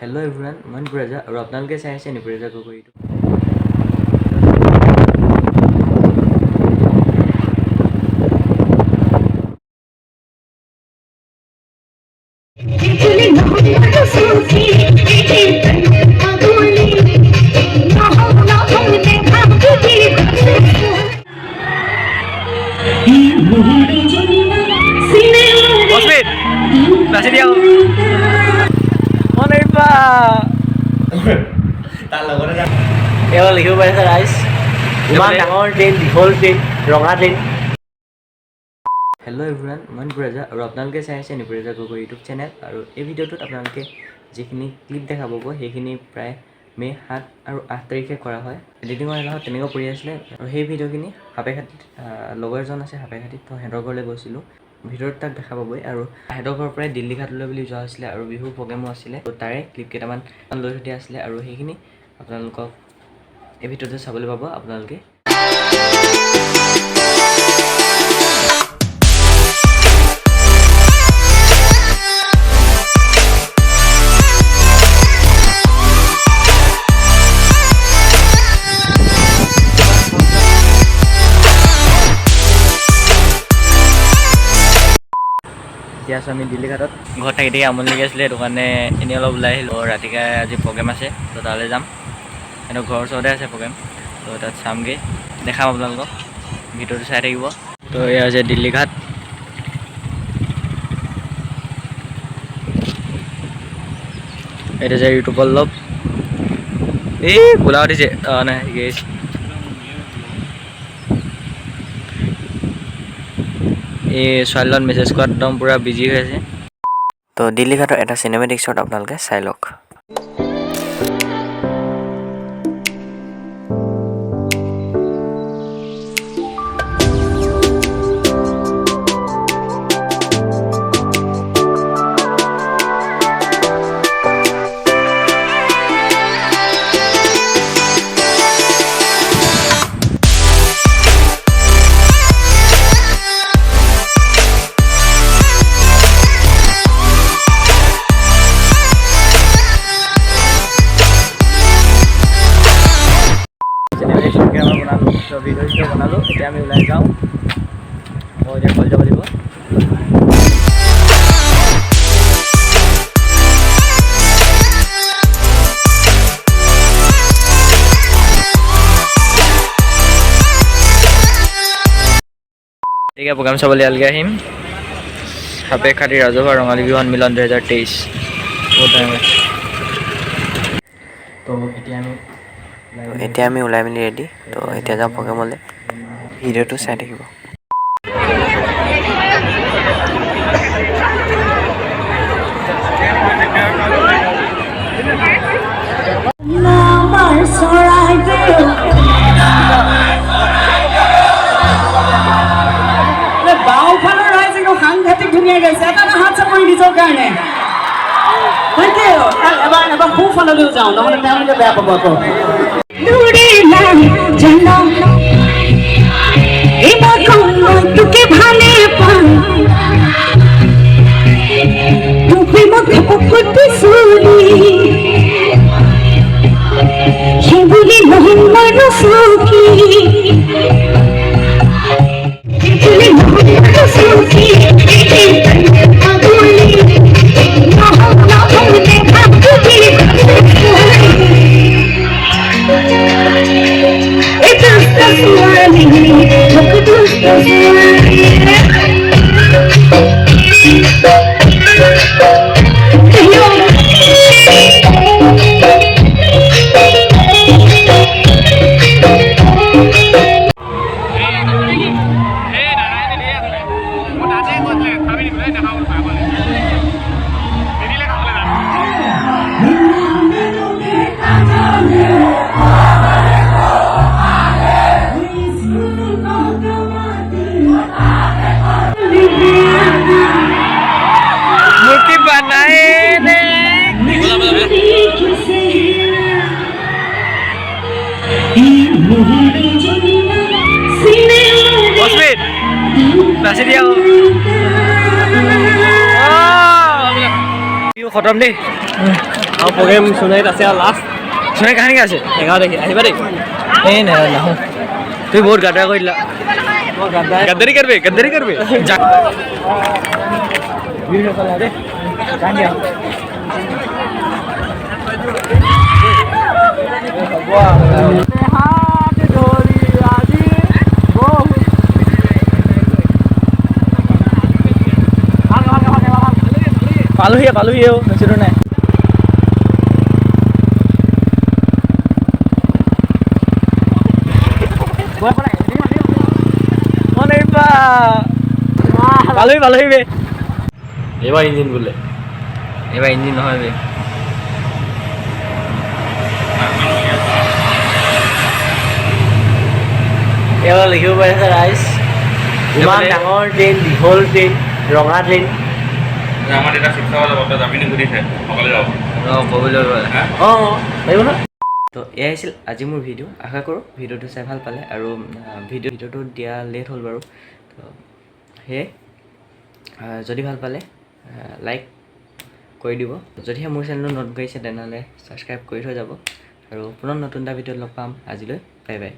Hello everyone, মই নিপুৰাজা আৰু আপোনালোকে চাই আছে নিপুৰাজা গগৈটো। Masih dia. Mana iba? Tahu kan? Ya lihat bahasa guys. Iman dangon train, whole train, ronga train. Hello everyone, মই নিপুৰাজা আৰু আপোনালোকে চাই আছে নিপুৰাজা গগৈ ইউটিউব চেনেল আৰু এই ভিডিঅ'টোত আপোনালোকে যিখিনি ক্লিপ দেখা পাব সেইখিনি প্ৰায় মে' 7 আৰু 8 তাৰিখে কৰা হয়। এডিটিঙৰ এলাহত তেনেকৈ কৰি আছিলে আৰু সেই ভিডিঅ'খিনি সাপেখাতিত লগৰ এজন আছে সাপেখাতিত তো সিহঁতৰ ঘৰলৈ গৈছিলোঁ। ভিতৰত তাক দেখা পাবই আৰু সিহঁতৰ ঘৰৰ পৰাই দিল্লীঘাটলৈ বুলি যোৱা হৈছিলে আৰু বিহু প্ৰগ্ৰেমো আছিলে। তো তাৰে ক্লিপ কেইটামান লৈ থৈ দিয়া আছিলে আৰু সেইখিনি আপোনালোকক এই ভিডিঅ'টো চাবলৈ পাব আপোনালোকে। এতিয়া আছোঁ আমি দিল্লীঘাটত। ঘৰত থাকি থাকি আমনি লাগি আছিলে, সেইটো কাৰণে এনেই অলপ ওলাই আহিলোঁ। ৰাতিকৈ আজি প্ৰগ্ৰেম আছে, তো তালৈ যাম। সিহঁতৰ ঘৰৰ ওচৰতে আছে প্ৰগ্ৰেম, তো তাত চামগৈ, দেখাম আপোনালোকক, ভিডিঅ'টো চাই থাকিব। তো এয়া হৈছে দিল্লীঘাট। এইটো যে ইউটিউবৰ লগ এই গোলা উঠিছে নাই এই ছোৱালীজন মেছেজ কৰাত একদম পূৰা বিজি হৈ আছে। তো দিল্লীঘাটৰ এটা চিনেমেটিক শ্বট আপোনালোকে চাই লওক। ভিডিঅ' বনালোঁ, এতিয়া আমি ওলাই যাওঁ। আকৌ এতিয়া কল যাব লাগিব। এতিয়া প্ৰগ্ৰাম চাবলৈ ইয়ালৈকে আহিম। সাপেখাতি ৰাজহুৱা ৰঙালী বিহু সন্মিলন 2023 বহুত টাইম আছে। তো এতিয়া আমি ওলাই মেলি ৰেডি। তো এতিয়া যাওঁ প্ৰগ্ৰেমলৈ, ভিডিঅ'টো চাই থাকিব। বাওঁফালৰ ৰাইজ একদম সাংঘাতিক ধুনীয়া গাইছে। এটা হাত চাপৰি নিজৰ কাৰণে। এবাৰ সোঁফাললৈও যাওঁ, নহ'লে তেওঁলোকে বেয়া পাব আকৌ। তোকে ভালে পাম তোকে মুখে করতে শুনি সেগুলি মোহাম্মদ রসুকি সেগুলি মোহাম্মদ রসুকি Nasi dia. Bihu khatam nih. আৰু প্ৰগ্ৰেম সোণাৰীত আছে আৰু লাষ্ট সোণাৰী কাহানিকে আছে 11 তাৰিখে আহিবা দেই এই নাহোঁ তুমি বহুত গাদ্দাৰ কৰি দিলা गद्दारी करबे পালোহি বেছি দূৰ নাই পালোহি বে এইবাৰ ইঞ্জিন বোলে এইবাৰ ইঞ্জিন নহয় বে এইবাৰ লিখিব পাৰিছে ৰাইজ ইমান ডাঙৰ ট্ৰেইন দীঘল ট্ৰেইন ৰঙা ট্ৰেইন আমাৰ এটা শিক্ষা যাব জামিনী ঘূৰিছে সকলে যাব ক'বলৈ অঁ পাৰিব ন তো এয়াই আছিল আজি মোৰ ভিডিঅ' আশা কৰোঁ ভিডিঅ'টো চাই ভাল পালে আৰু ভিডিঅ'টো দিয়া লেট হ'ল বাৰু তো সেয়ে যদি ভাল পালে লাইক কৰি দিব যদিহে মোৰ চেনেলটো নতুন কৰিছে তেনেহ'লে ছাবস্ক্ৰাইব কৰি থৈ যাব আৰু পুনৰ নতুন এটা ভিডিঅ'ত লগ পাম আজিলৈ বাই বাই